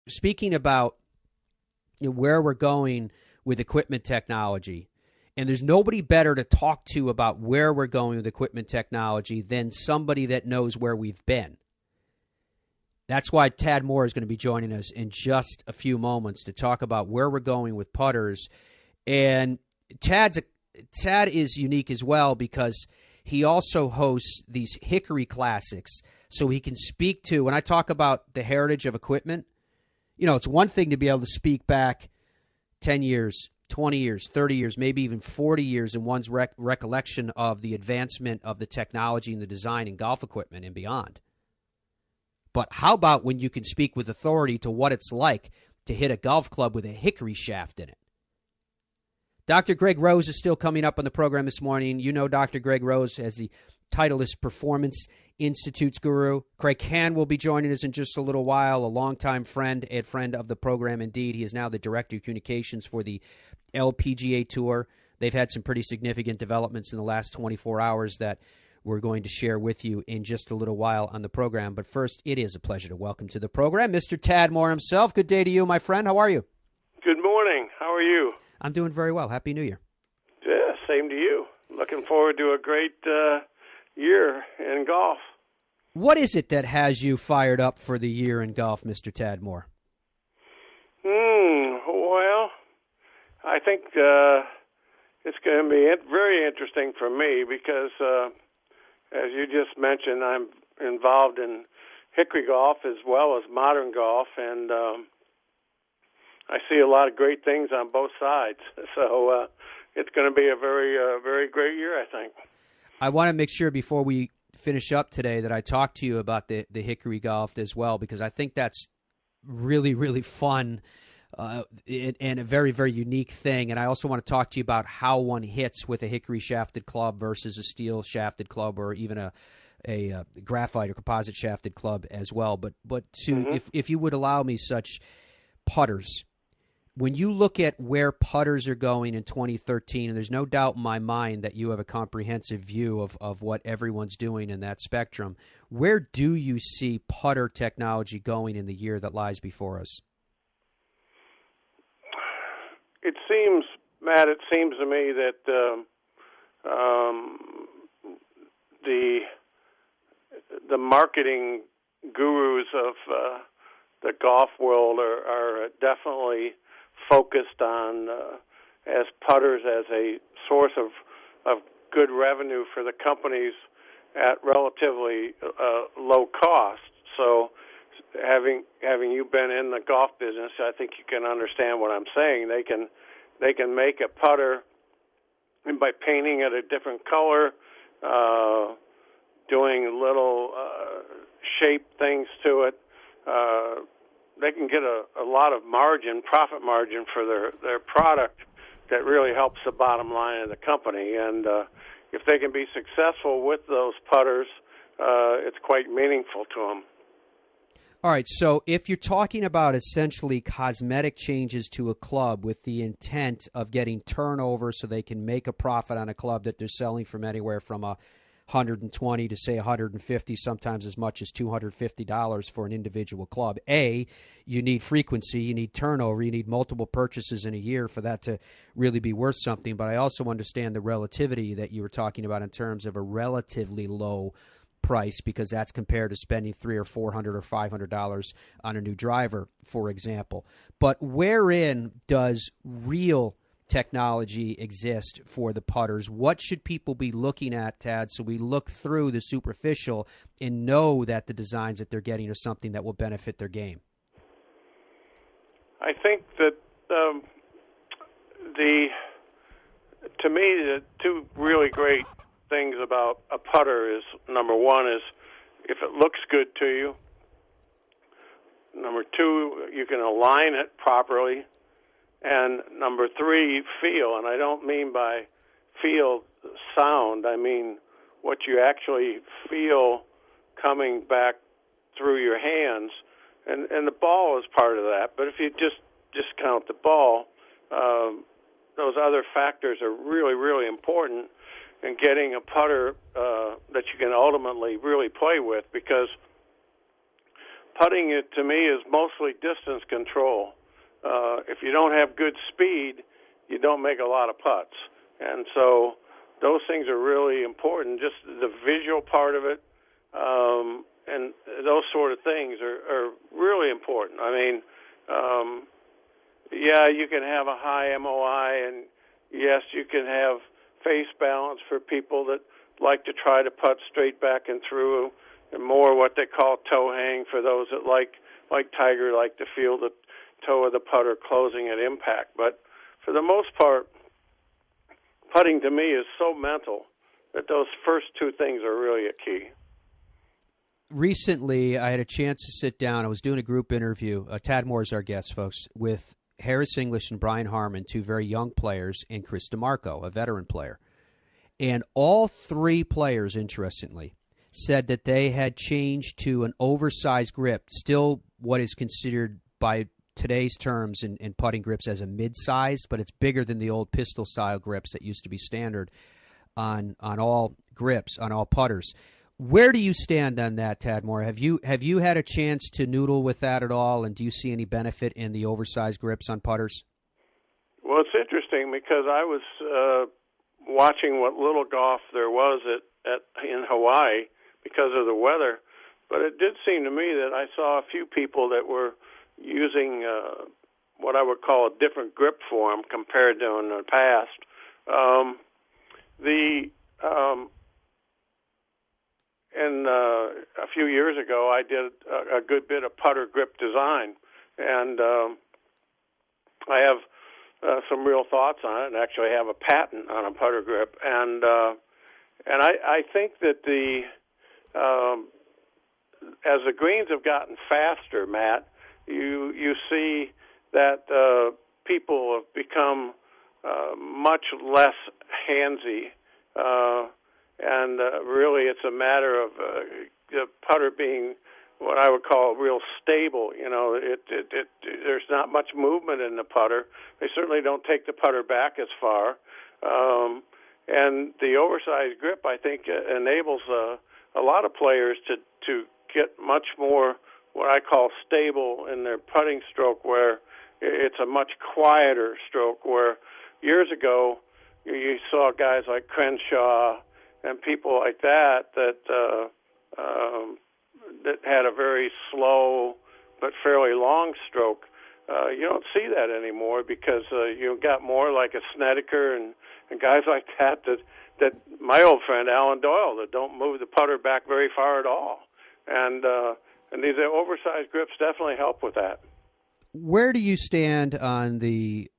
speaking about where we're going with equipment technology, and there's nobody better to talk to about where we're going with equipment technology than somebody that knows where we've been. That's why Tad Moore is going to be joining us in just a few moments to talk about where we're going with putters. And Tad is unique as well because he also hosts these Hickory Classics, so he can speak to, when I talk about the heritage of equipment, it's one thing to be able to speak back 10 years, 20 years, 30 years, maybe even 40 years in one's recollection of the advancement of the technology and the design in golf equipment and beyond. But how about when you can speak with authority to what it's like to hit a golf club with a hickory shaft in it? Dr. Greg Rose is still coming up on the program this morning. You know Dr. Greg Rose as the Titleist Performance Institute's guru. Craig Kann will be joining us in just a little while, a longtime friend and friend of the program indeed. He is now the Director of Communications for the LPGA Tour. They've had some pretty significant developments in the last 24 hours that we're going to share with you in just a little while on the program. But first, it is a pleasure to welcome to the program Mr. Tad Moore himself. Good day to you, my friend. How are you? Good morning. How are you? I'm doing very well. Happy New Year. Yeah, same to you. Looking forward to a great year in golf. What is it that has you fired up for the year in golf, Mr. Tad Moore? Well, I think it's going to be very interesting for me because, as you just mentioned, I'm involved in hickory golf as well as modern golf, and I see a lot of great things on both sides. So it's going to be a very great year, I think. I want to make sure before we finish up today that I talk to you about the hickory golf as well, because I think that's really, really fun and a very, very unique thing. And I also want to talk to you about how one hits with a hickory shafted club versus a steel shafted club or even a graphite or composite shafted club as well. But if you would allow me such putters, when you look at where putters are going in 2013, and there's no doubt in my mind that you have a comprehensive view of what everyone's doing in that spectrum, where do you see putter technology going in the year that lies before us? It seems to me that the marketing gurus of the golf world are definitely focused on as putters as a source of good revenue for the companies at relatively low cost. So having you been in the golf business, I think you can understand what I'm saying. They can make a putter, and by painting it a different color, doing little shape things to it, they can get a lot of profit margin for their product that really helps the bottom line of the company. And if they can be successful with those putters, it's quite meaningful to them. All right, so if you're talking about essentially cosmetic changes to a club with the intent of getting turnover so they can make a profit on a club that they're selling from anywhere from $120 to say $150, sometimes as much as $250 for an individual club. You need frequency, you need turnover, you need multiple purchases in a year for that to really be worth something. But I also understand the relativity that you were talking about in terms of a relatively low price, because that's compared to spending $300 or $400 or $500 on a new driver, for example. But wherein does real technology exist for the putters? What should people be looking at, Tad, so we look through the superficial and know that the designs that they're getting are something that will benefit their game? I think that to me, the two really great things about a putter is, number one is if it looks good to you. Number two, you can align it properly. And number three, feel. And I don't mean by feel sound. I mean what you actually feel coming back through your hands. And the ball is part of that. But if you just discount the ball, those other factors are really, really important in getting a putter that you can ultimately really play with, because putting it to me is mostly distance control. If you don't have good speed, you don't make a lot of putts. And so those things are really important. Just the visual part of it, and those sort of things are really important. I mean, yeah, you can have a high MOI, and yes, you can have face balance for people that like to try to putt straight back and through, and more what they call toe hang for those that like Tiger, like to feel the toe of the putter closing at impact. But for the most part, putting to me is so mental that those first two things are really a key. Recently, I had a chance to sit down. I was doing a group interview. Tad Moore is our guest, folks, with Harris English and Brian Harmon, two very young players, and Chris DeMarco, a veteran player. And all three players, interestingly, said that they had changed to an oversized grip, still what is considered by today's terms in putting grips as a mid-sized, but it's bigger than the old pistol-style grips that used to be standard on all grips, on all putters. Where do you stand on that, Tad Moore? Have you had a chance to noodle with that at all, and do you see any benefit in the oversized grips on putters? Well, it's interesting because I was watching what little golf there was in Hawaii because of the weather, but it did seem to me that I saw a few people that were using what I would call a different grip form compared to in the past. A few years ago, I did a good bit of putter grip design, and I have some real thoughts on it, and actually have a patent on a putter grip. And I think that as the greens have gotten faster, Matt, you see that people have become much less handsy, and really it's a matter of the putter being what I would call real stable. You know, there's not much movement in the putter. They certainly don't take the putter back as far, and the oversized grip, I think, enables a lot of players to get much more what I call stable in their putting stroke, where it's a much quieter stroke, where years ago you saw guys like Crenshaw and people like that had a very slow but fairly long stroke. You don't see that anymore because you've got more like a Snedeker and guys like that my old friend Alan Doyle, that don't move the putter back very far at all. And these oversized grips definitely help with that. Where do you stand on the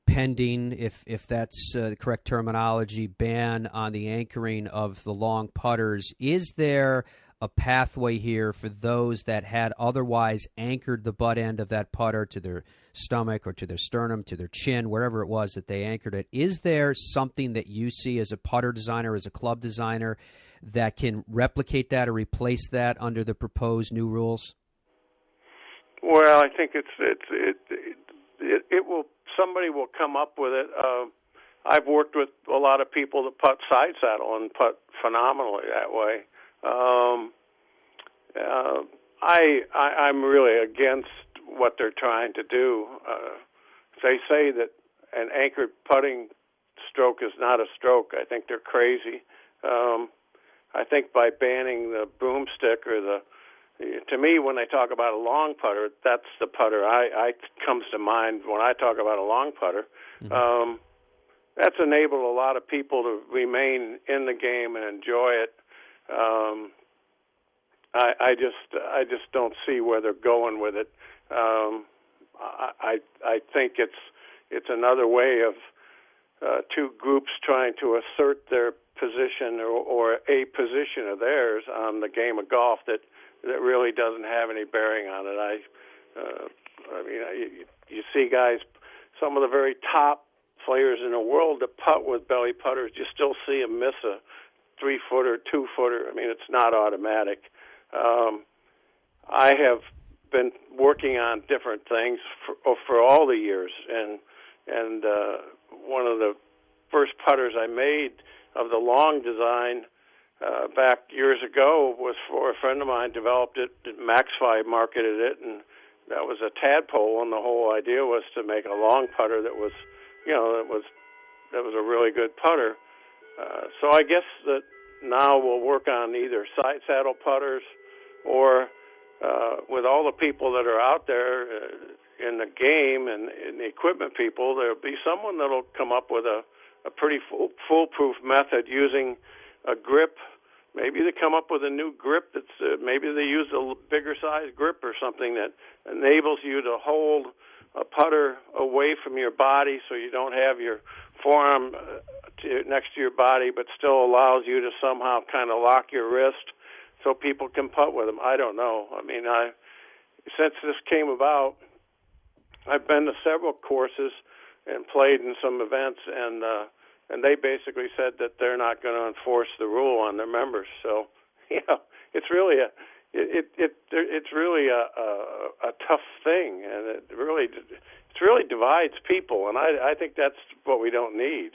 pending, if that's the correct terminology, ban on the anchoring of the long putters? Is there a pathway here for those that had otherwise anchored the butt end of that putter to their stomach or to their sternum, to their chin, wherever it was that they anchored it? Is there something that you see as a putter designer, as a club designer, that can replicate that or replace that under the proposed new rules? Well, I think it will. Somebody will come up with it. I've worked with a lot of people that putt side saddle and putt phenomenally that way. I'm really against what they're trying to do. They say that an anchored putting stroke is not a stroke. I think they're crazy. I think by banning the broomstick to me, when they talk about a long putter, that's the putter I comes to mind when I talk about a long putter. Mm-hmm. That's enabled a lot of people to remain in the game and enjoy it. I just don't see where they're going with it. I think it's another way of two groups trying to assert their position or a position of theirs on the game of golf that really doesn't have any bearing on it. You see guys, some of the very top players in the world that putt with belly putters, you still see them miss a 3-footer, 2-footer. I mean, it's not automatic. I have been working on different things for all the years, and one of the first putters I made of the long design back years ago was for a friend of mine developed it. Maxfly marketed it, and that was a tadpole. And the whole idea was to make a long putter that was, that was a really good putter. So I guess that now we'll work on either side saddle putters or with all the people that are out there in the game and the equipment people, there'll be someone that'll come up with a pretty foolproof method using a grip. Maybe they come up with a new grip that's maybe they use a bigger size grip or something that enables you to hold a putter away from your body so you don't have your forearm next to your body, but still allows you to somehow kind of lock your wrist so people can putt with them. I don't know. I mean, since this came about, I've been to several courses and played in some events, and they basically said that they're not going to enforce the rule on their members. So, it's really a tough thing, and it really divides people, and I think that's what we don't need.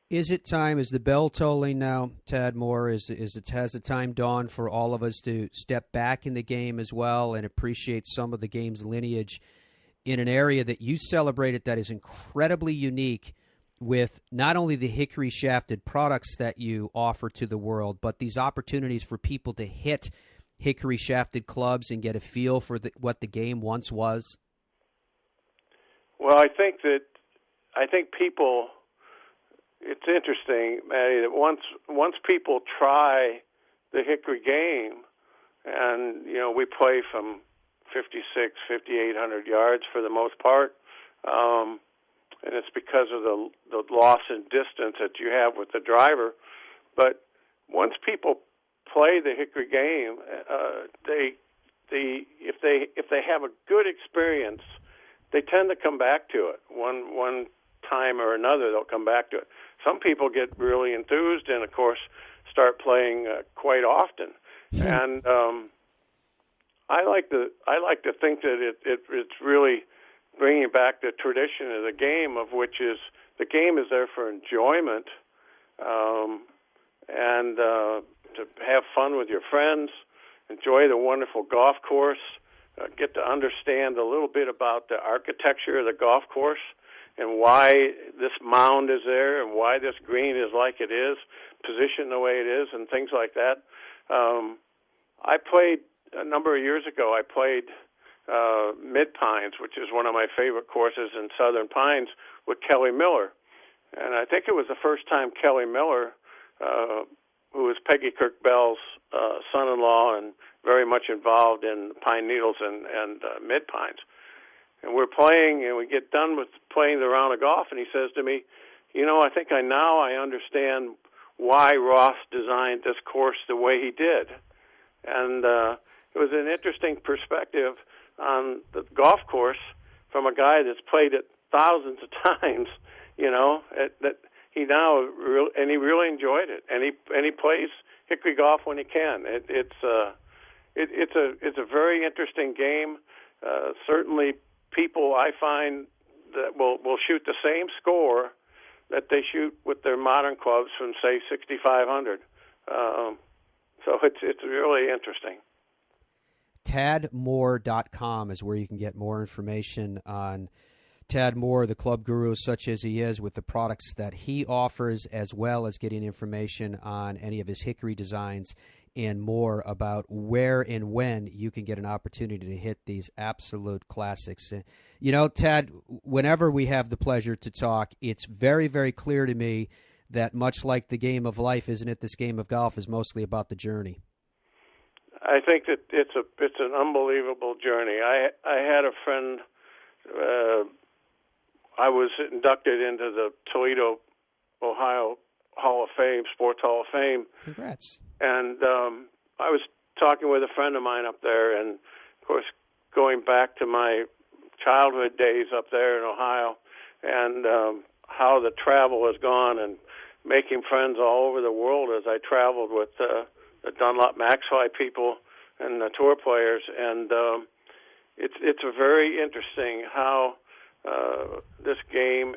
Is it time? Is the bell tolling now, Tad Moore? Has the time dawned for all of us to step back in the game as well and appreciate some of the game's lineage in an area that you celebrated that is incredibly unique, with not only the hickory shafted products that you offer to the world, but these opportunities for people to hit hickory shafted clubs and get a feel for what the game once was? Well, I think people, it's interesting, Matty, that once people try the hickory game, and we play from 5,800 yards for the most part, and it's because of the loss in distance that you have with the driver. But once people play the hickory game, if they have a good experience, they tend to come back to it. One time or another, they'll come back to it. Some people get really enthused and, of course, start playing quite often. And I like to think that it's really bringing back the tradition of the game, of which is the game is there for enjoyment, and to have fun with your friends, enjoy the wonderful golf course, get to understand a little bit about the architecture of the golf course and why this mound is there and why this green is like it is, positioned the way it is, and things like that. I played a number of years ago. I played Mid Pines, which is one of my favorite courses in Southern Pines, with Kelly Miller. And I think it was the first time Kelly Miller, who was Peggy Kirk Bell's son-in-law and very much involved in Pine Needles and Mid Pines. And we're playing, and we get done with playing the round of golf, and he says to me, I think I understand why Ross designed this course the way he did. And it was an interesting perspective on the golf course from a guy that's played it thousands of times, that he and he really enjoyed it, and he plays hickory golf when he can. It's a very interesting game. Certainly, people I find that will shoot the same score that they shoot with their modern clubs from, say, 6,500. So it's really interesting. TadMoore.com is where you can get more information on Tad Moore, the club guru such as he is, with the products that he offers, as well as getting information on any of his hickory designs and more about where and when you can get an opportunity to hit these absolute classics. Tad, whenever we have the pleasure to talk, it's very, very clear to me that much like the game of life, isn't it, this game of golf is mostly about the journey. I think that it's an unbelievable journey. I had a friend. I was inducted into the Toledo, Ohio Hall of Fame, Sports Hall of Fame. Congrats. And I was talking with a friend of mine up there, and of course, going back to my childhood days up there in Ohio, and how the travel has gone, and making friends all over the world as I traveled with the Dunlop Maxfly people and the tour players, and it's a very interesting how this game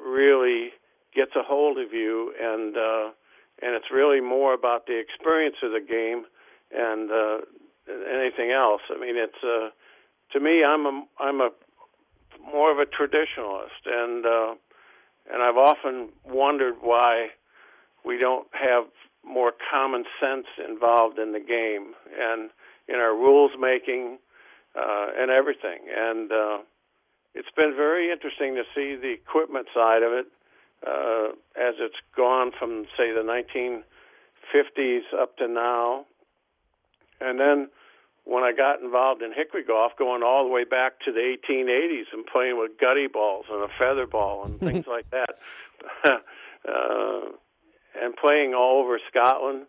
really gets a hold of you, and and it's really more about the experience of the game and anything else. I mean, it's to me, I'm a more of a traditionalist, and I've often wondered why we don't have more common sense involved in the game and in our rules making and everything. And it's been very interesting to see the equipment side of it as it's gone from, say, the 1950s up to now. And then when I got involved in hickory golf, going all the way back to the 1880s and playing with gutty balls and a feather ball and things like that, and playing all over Scotland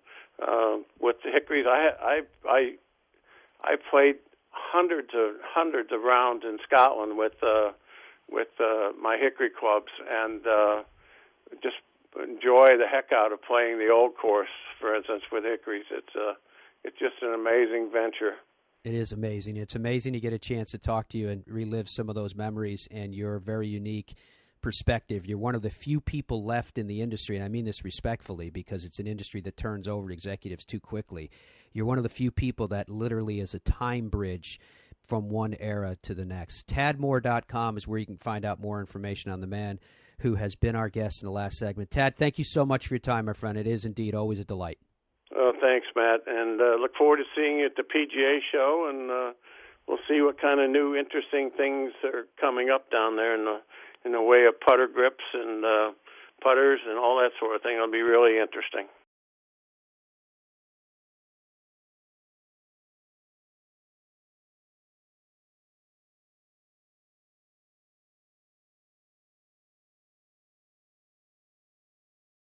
with the hickories, I played hundreds of rounds in Scotland with my hickory clubs, and just enjoy the heck out of playing the old course, for instance, with hickories. It's just an amazing venture. It is amazing. It's amazing to get a chance to talk to you and relive some of those memories and your very unique perspective. You're one of the few people left in the industry, and I mean this respectfully because it's an industry that turns over executives too quickly. You're one of the few people that literally is a time bridge from one era to the next. TadMoore.com is where you can find out more information on the man who has been our guest in the last segment. Tad, thank you so much for your time, my friend. It is indeed always a delight. Oh, thanks, Matt, and look forward to seeing you at the PGA show, and we'll see what kind of new, interesting things are coming up down there in the way of putter grips and putters and all that sort of thing. It'll be really interesting.